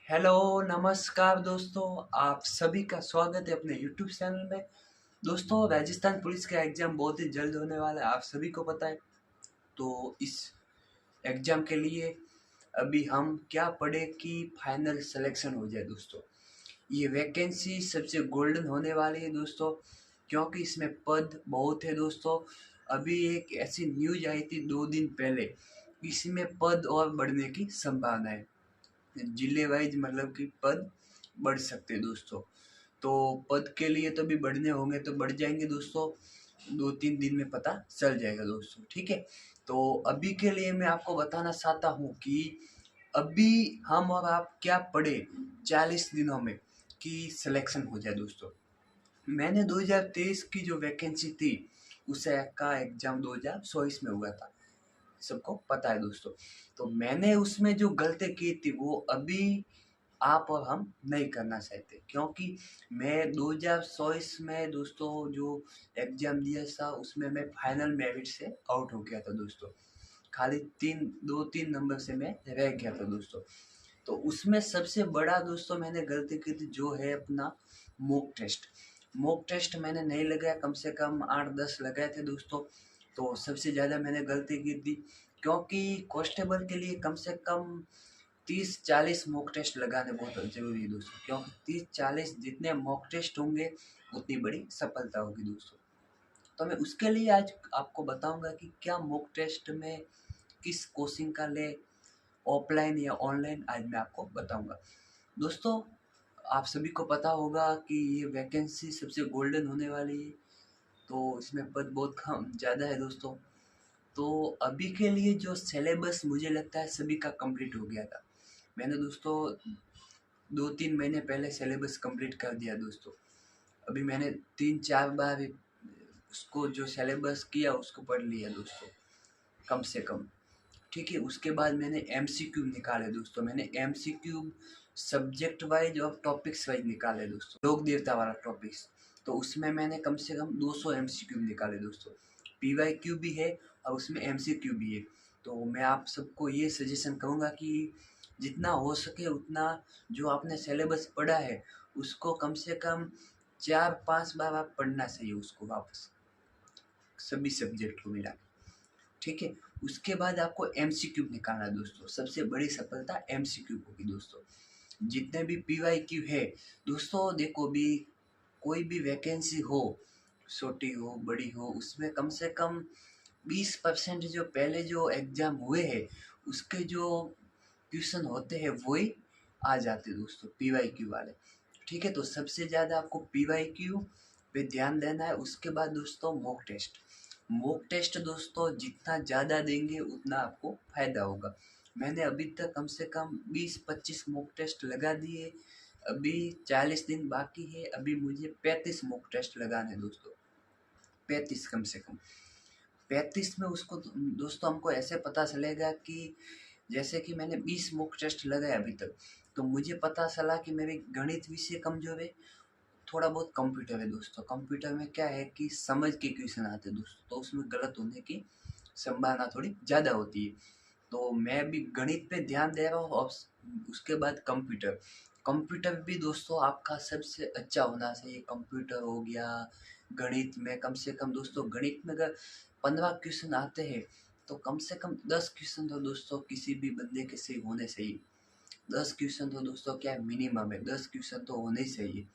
Hello, नमस्कार दोस्तों। आप सभी का स्वागत है अपने यूट्यूब चैनल में। दोस्तों, राजस्थान पुलिस का एग्ज़ाम बहुत ही जल्द होने वाला है, आप सभी को पता है। तो इस एग्ज़ाम के लिए अभी हम क्या पढ़े कि फाइनल सिलेक्शन हो जाए दोस्तों। ये वैकेंसी सबसे गोल्डन होने वाली है दोस्तों, क्योंकि इसमें पद बहुत है दोस्तों। अभी एक ऐसी न्यूज़ आई थी 2 दिन पहले, इसमें पद और बढ़ने की संभावना है। जिले वाइज मतलब कि पद बढ़ सकते हैं दोस्तों। तो पद के लिए तो भी बढ़ने होंगे तो बढ़ जाएंगे दोस्तों, 2-3 दिन में पता चल जाएगा दोस्तों, ठीक है। तो अभी के लिए मैं आपको बताना चाहता हूँ कि अभी हम और आप क्या पढ़े 40 दिनों में कि सिलेक्शन हो जाए दोस्तों। मैंने 2023 की जो वैकेंसी थी उसे का एग्जाम 2024 में हुआ था, सबको पता है दोस्तों। तो मैंने उसमें जो गलती की थी वो अभी आप और हम नहीं करना चाहते, क्योंकि मैं 2024 में दोस्तों जो एग्ज़ाम दिया था उसमें मैं फाइनल मेरिट से आउट हो गया था दोस्तों। खाली 2-3 नंबर से मैं रह गया था दोस्तों। तो उसमें सबसे बड़ा दोस्तों मैंने गलती की थी जो है अपना मॉक टेस्ट। मॉक टेस्ट मैंने नहीं लगाया, कम से कम 8-10 लगाए थे दोस्तों। तो सबसे ज़्यादा मैंने गलती की थी, क्योंकि कांस्टेबल के लिए कम से कम 30-40 मॉक टेस्ट लगाने बहुत ज़रूरी है दोस्तों, क्योंकि 30-40 जितने मॉक टेस्ट होंगे उतनी बड़ी सफलता होगी दोस्तों। तो मैं उसके लिए आज आपको बताऊंगा कि क्या मॉक टेस्ट में किस कोचिंग का ले, ऑफलाइन या ऑनलाइन, आज मैं आपको बताऊंगा दोस्तों। आप सभी को पता होगा कि ये वैकेंसी सबसे गोल्डन होने वाली है, तो इसमें पद बहुत कम ज़्यादा है दोस्तों। तो अभी के लिए जो सिलेबस मुझे लगता है सभी का कंप्लीट हो गया था। मैंने दोस्तों 2-3 महीने पहले सिलेबस कंप्लीट कर दिया दोस्तों। अभी मैंने 3-4 बार उसको जो सिलेबस किया उसको पढ़ लिया दोस्तों, कम से कम, ठीक है। उसके बाद मैंने एमसीक्यू निकाले दोस्तों। मैंने एमसीक्यू सब्जेक्ट वाइज और टॉपिक्स वाइज निकाले दोस्तों, लोक देवता वाला टॉपिक्स। तो उसमें मैंने कम से कम 200 एमसीक्यू निकाले दोस्तों। पीवाईक्यू भी है और उसमें एमसीक्यू भी है। तो मैं आप सबको ये सजेशन करूँगा कि जितना हो सके उतना जो आपने सिलेबस पढ़ा है उसको कम से कम 4-5 बार आप पढ़ना चाहिए उसको वापस, सभी सब्जेक्ट को मिला के, ठीक है। उसके बाद आपको एमसीक्यू निकालना है दोस्तों। सबसे बड़ी सफलता एमसीक्यू होगी दोस्तों। जितने भी पीवाईक्यू है दोस्तों, देखो भी कोई भी वैकेंसी हो, छोटी हो बड़ी हो, उसमें कम से कम 20% जो पहले जो एग्जाम हुए हैं उसके जो क्वेश्चन होते हैं वही आ जाते दोस्तों, पीवाईक्यू वाले, ठीक है। तो सबसे ज़्यादा आपको पीवाईक्यू पे ध्यान देना है। उसके बाद दोस्तों मॉक टेस्ट। मॉक टेस्ट दोस्तों जितना ज़्यादा देंगे उतना आपको फ़ायदा होगा। मैंने अभी तक कम से कम 20-25 मॉक टेस्ट लगा दिए। अभी 40 दिन बाकी है, अभी मुझे 35 मॉक टेस्ट लगाने हैं दोस्तों, 35 कम से कम। 35 में उसको दोस्तों हमको ऐसे पता चलेगा कि जैसे कि मैंने 20 मॉक टेस्ट लगाए अभी तक, तो मुझे पता चला कि मेरे गणित विषय कमज़ोर है, थोड़ा बहुत कंप्यूटर है दोस्तों। कंप्यूटर में क्या है कि समझ के क्वेश्चन आते हैं दोस्तों, तो उसमें गलत होने की संभावना थोड़ी ज़्यादा होती है। तो मैं भी गणित पे ध्यान दे रहा हूँ और उसके बाद कंप्यूटर। कंप्यूटर भी दोस्तों आपका सबसे अच्छा होना चाहिए। कंप्यूटर हो गया, गणित में कम से कम दोस्तों, गणित में अगर 15 क्वेश्चन आते हैं तो कम से कम 10 क्वेश्चन तो दोस्तों किसी भी बंदे के सही होने चाहिए। 10 क्वेश्चन तो दोस्तों क्या है, मिनिमम है, 10 क्वेश्चन तो होने ही चाहिए।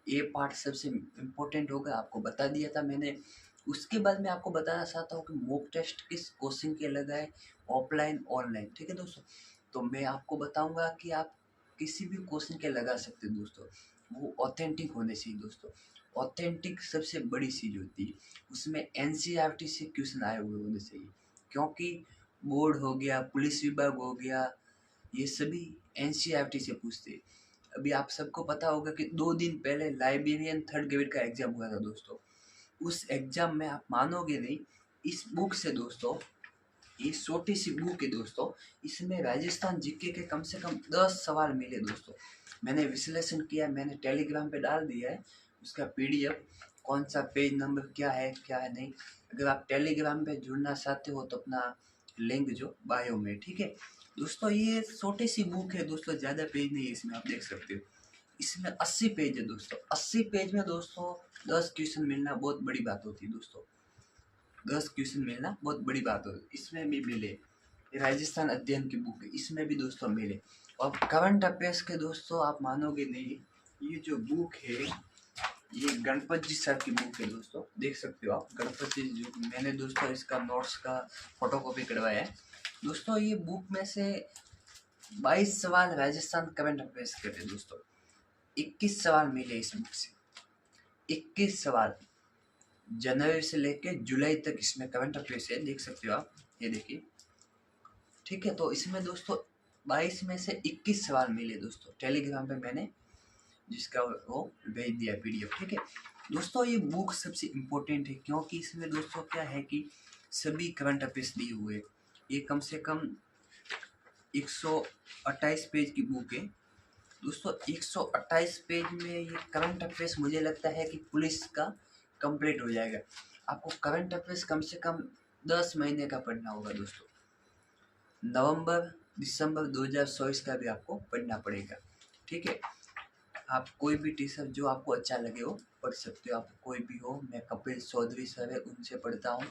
ये पार्ट सबसे इम्पोर्टेंट होगा, आपको बता दिया था मैंने। उसके बाद मैं आपको बताना चाहता हूँ कि मॉक टेस्ट किस कोचिंग के लगाए, ऑफलाइन ऑनलाइन, ठीक है दोस्तों। तो मैं आपको बताऊंगा कि आप किसी भी कोचिंग के लगा सकते हैं दोस्तों, वो ऑथेंटिक होने चाहिए दोस्तों। ऑथेंटिक सबसे बड़ी चीज़ होती है, उसमें एनसीईआरटी से क्वेश्चन आए हुए होने चाहिए, क्योंकि बोर्ड हो गया, पुलिस विभाग हो गया, ये सभी एनसीईआरटी से पूछते हैं। अभी आप सबको पता होगा कि 2 दिन पहले लाइब्रेरियन थर्ड ग्रेड का एग्जाम हुआ था दोस्तों। उस एग्जाम में आप मानोगे नहीं, इस बुक से दोस्तों, ये छोटी सी बुक है दोस्तों, इसमें राजस्थान जीके के कम से कम 10 सवाल मिले दोस्तों। मैंने विश्लेषण किया, मैंने टेलीग्राम पे डाल दिया है उसका पीडीएफ, कौन सा पेज नंबर क्या है नहीं। अगर आप टेलीग्राम पे जुड़ना चाहते हो तो अपना लिंक जो बायो में, ठीक है। दोस्तों ये छोटी सी बुक है दोस्तों, ज़्यादा पेज नहीं है इसमें, आप देख सकते हो। इसमें 80 पेज है दोस्तों। 80 पेज में दोस्तों 10 क्वेश्चन मिलना बहुत बड़ी बात होती है दोस्तों। 10 क्वेश्चन मिलना बहुत बड़ी बात होती है। इसमें भी मिले। ये राजस्थान अध्ययन की बुक है, इसमें भी दोस्तों मिले। और करंट अफेयर्स के दोस्तों आप मानोगे नहीं, ये जो बुक है ये गणपत जी सर की बुक है दोस्तों, देख सकते हो आप। गणपत जी जो मैंने दोस्तों इसका नोट्स का फोटोकॉपी करवाया है दोस्तों। ये बुक में से 22 सवाल राजस्थान करंट अफेयर्स के थे दोस्तों। 21 सवाल मिले इस बुक से। 21 सवाल जनवरी से लेकर जुलाई तक इसमें करंट अफेयर्स है, देख सकते हो आप। ये देखिए, ठीक है। तो इसमें दोस्तों 22 में से 21 सवाल मिले दोस्तों। टेलीग्राम पे मैंने जिसका वो भेज दिया पीडीएफ, ठीक है दोस्तों। ये बुक सबसे इम्पोर्टेंट है क्योंकि इसमें दोस्तों क्या है कि सभी करंट अफेयर्स दिए हुए। ये कम से कम 128 पेज की बुक है दोस्तों। 128 पेज में ये करंट अफेयर्स मुझे लगता है कि पुलिस का कंप्लीट हो जाएगा। आपको करंट अफेयर्स कम से कम 10 महीने का पढ़ना होगा दोस्तों। नवंबर दिसंबर 2024 का भी आपको पढ़ना पड़ेगा, ठीक है। आप कोई भी टी शर्ट जो आपको अच्छा लगे हो पढ़ सकते हो। आप कोई भी हो, मैं कपिल चौधरी सर है उनसे पढ़ता हूँ,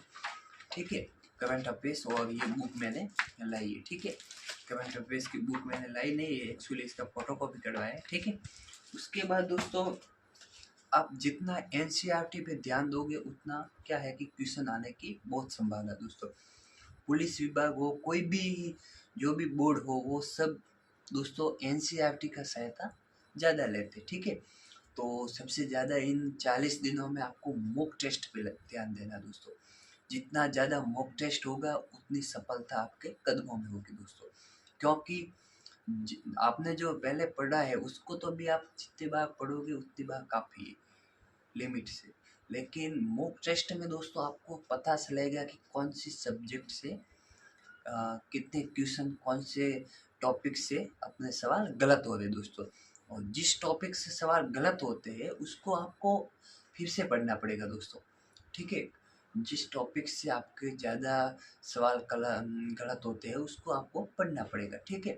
ठीक है, करंट अफेयर्स। और ये बुक मैंने लाई है, ठीक है। करंट अफेयर्स की बुक मैंने लाई नहीं है एक्चुअली, इसका फोटोकॉपी करवाया है, ठीक है। उसके बाद दोस्तों आप जितना एनसीईआरटी पे ध्यान दोगे उतना क्या है कि क्वेश्चन आने की बहुत संभावना है दोस्तों। पुलिस विभाग हो, कोई भी जो भी बोर्ड हो, वो सब दोस्तों एनसीईआरटी का सहायता ज़्यादा लेते, ठीक है। तो सबसे ज़्यादा इन 40 दिनों में आपको मॉक टेस्ट पे ध्यान देना दोस्तों। जितना ज़्यादा मॉक टेस्ट होगा उतनी सफलता आपके कदमों में होगी दोस्तों। क्योंकि आपने जो पहले पढ़ा है उसको तो भी आप जितनी बार पढ़ोगे उतनी बार काफ़ी है, लिमिट से। लेकिन मॉक टेस्ट में दोस्तों आपको पता चलेगा कि कौन सी सब्जेक्ट से कितने क्वेश्चन कौन से टॉपिक से अपने सवाल गलत हो रहे दोस्तों। और जिस टॉपिक से सवाल गलत होते हैं उसको आपको फिर से पढ़ना पड़ेगा दोस्तों, ठीक है। जिस टॉपिक से आपके ज़्यादा सवाल गलत होते हैं उसको आपको पढ़ना पड़ेगा, ठीक है।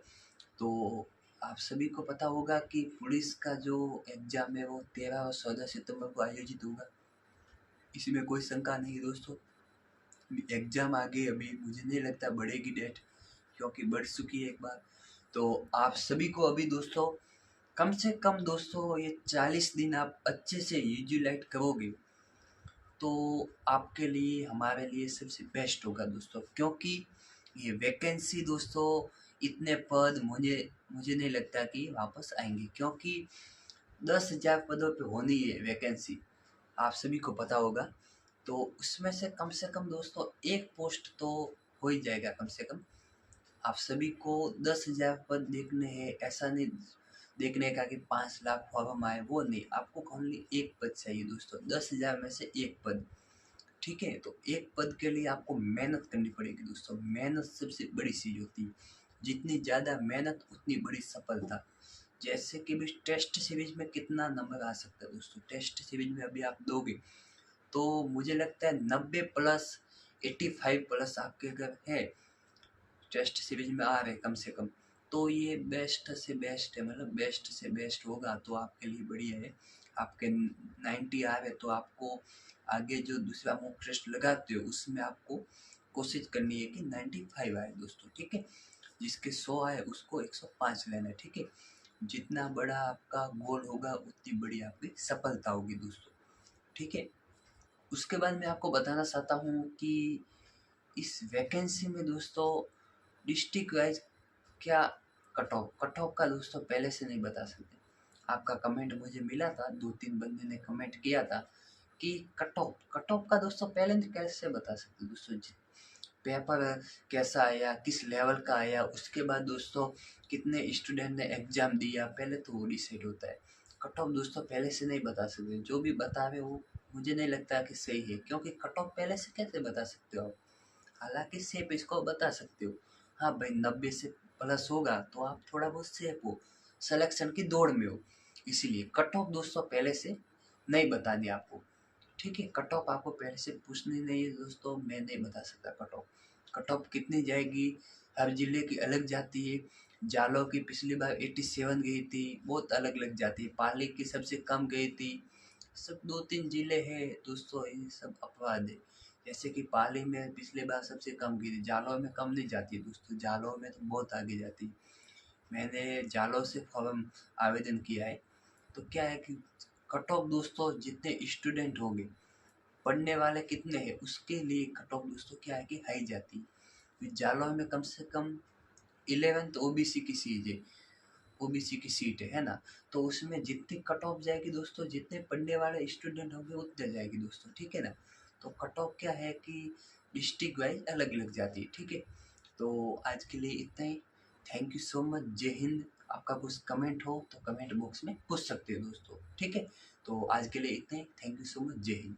तो आप सभी को पता होगा कि पुलिस का जो एग्ज़ाम है वो 13 और 14 सितंबर को आयोजित होगा। इसमें कोई शंका नहीं दोस्तों। एग्ज़ाम आगे अभी मुझे नहीं लगता बढ़ेगी डेट, क्योंकि बढ़ चुकी है एक बार। तो आप सभी को अभी दोस्तों कम से कम दोस्तों ये 40 दिन आप अच्छे से यूटिलाइज करोगे तो आपके लिए हमारे लिए सबसे बेस्ट होगा दोस्तों। क्योंकि ये वैकेंसी दोस्तों इतने पद मुझे मुझे नहीं लगता कि वापस आएंगे, क्योंकि 10,000 पदों पे होनी है वैकेंसी, आप सभी को पता होगा। तो उसमें से कम दोस्तों एक पोस्ट तो हो ही जाएगा कम से कम। आप सभी को 10,000 पद देखने हैं, ऐसा नहीं देखने का कि 5 लाख फॉर्म आए, वो नहीं। आपको ओनली एक पद चाहिए दोस्तों, 10,000 में से एक पद, ठीक है। तो एक पद के लिए आपको मेहनत करनी पड़ेगी दोस्तों। मेहनत सबसे बड़ी चीज़ होती है। जितनी ज़्यादा मेहनत उतनी बड़ी सफलता। जैसे कि भी टेस्ट सीरीज में कितना नंबर आ सकता है दोस्तों। टेस्ट सीरीज में अभी आप दोगे तो मुझे लगता है 90 प्लस 85 प्लस आपके अगर है टेस्ट सीरीज में आ रहे कम से कम, तो ये बेस्ट से बेस्ट है, मतलब बेस्ट से बेस्ट होगा तो आपके लिए बढ़िया है। आपके 90 आ रहे तो आपको आगे जो दूसरा मॉक टेस्ट लगाते हो उसमें आपको कोशिश करनी है कि 95 आए दोस्तों, ठीक है। जिसके 100 आए उसको 105 लेना है, ठीक है। जितना बड़ा आपका गोल होगा उतनी बड़ी आपकी सफलता होगी दोस्तों, ठीक है। उसके बाद मैं आपको बताना चाहता हूँ कि इस वैकेंसी में दोस्तों डिस्ट्रिक्ट वाइज क्या कट ऑफ का दोस्तों पहले से नहीं बता सकते। आपका कमेंट मुझे मिला था, 2-3 बंदे ने कमेंट किया था कि कट ऑफ का दोस्तों पहले कैसे बता सकते दोस्तों। पेपर कैसा आया, किस लेवल का आया, उसके बाद दोस्तों कितने स्टूडेंट ने एग्ज़ाम दिया, पहले तो वो डिसाइड होता है। कट ऑफ दोस्तों पहले से नहीं बता सकते। जो भी बता रहे हो मुझे नहीं लगता कि सही है, क्योंकि कट ऑफ पहले से कैसे बता सकते हो आप। हालांकि सेफ इसको बता सकते हो, हाँ भाई 90 से प्लस होगा तो आप थोड़ा बहुत सेफ हो, सिलेक्शन की दौड़ में हो। इसीलिए कट ऑफ दोस्तों पहले से नहीं बता दिया आपको, ठीक है। कट ऑफ आपको पहले से पूछनी नहीं है दोस्तों, मैं नहीं बता सकता कट ऑफ। कट ऑफ कितनी जाएगी हर जिले की अलग जाती है। जालौर की पिछली बार 87 गई थी, बहुत अलग अलग जाती है। पाली की सबसे कम गई थी। सब 2-3 जिले हैं दोस्तों, ये सब अपवाद है। जैसे कि पाली में पिछले बार सबसे कम गई थी, जालौर में कम नहीं जाती है दोस्तों, जालौर में तो बहुत आगे जाती है। मैंने जालौर से फॉर्म आवेदन किया है। तो क्या है कि कट ऑफ दोस्तों जितने स्टूडेंट होंगे, पढ़ने वाले कितने हैं, उसके लिए कट ऑफ दोस्तों क्या है कि हाई जाती है। जालौर में कम से कम 11th ओबीसी की सीट है, ओबीसी की सीट है ना। तो उसमें जितनी कट ऑफ जाएगी दोस्तों, जितने पढ़ने वाले स्टूडेंट होंगे उतने जाएगी दोस्तों, ठीक है ना। तो कट ऑफ क्या है कि डिस्ट्रिक्ट वाइज अलग अलग जाती है, ठीक है। तो आज के लिए इतना ही। थैंक यू सो मच, जय हिंद। आपका कुछ कमेंट हो तो कमेंट बॉक्स में पूछ सकते हो दोस्तों, ठीक है। तो आज के लिए इतना ही। थैंक यू सो मच, जय हिंद।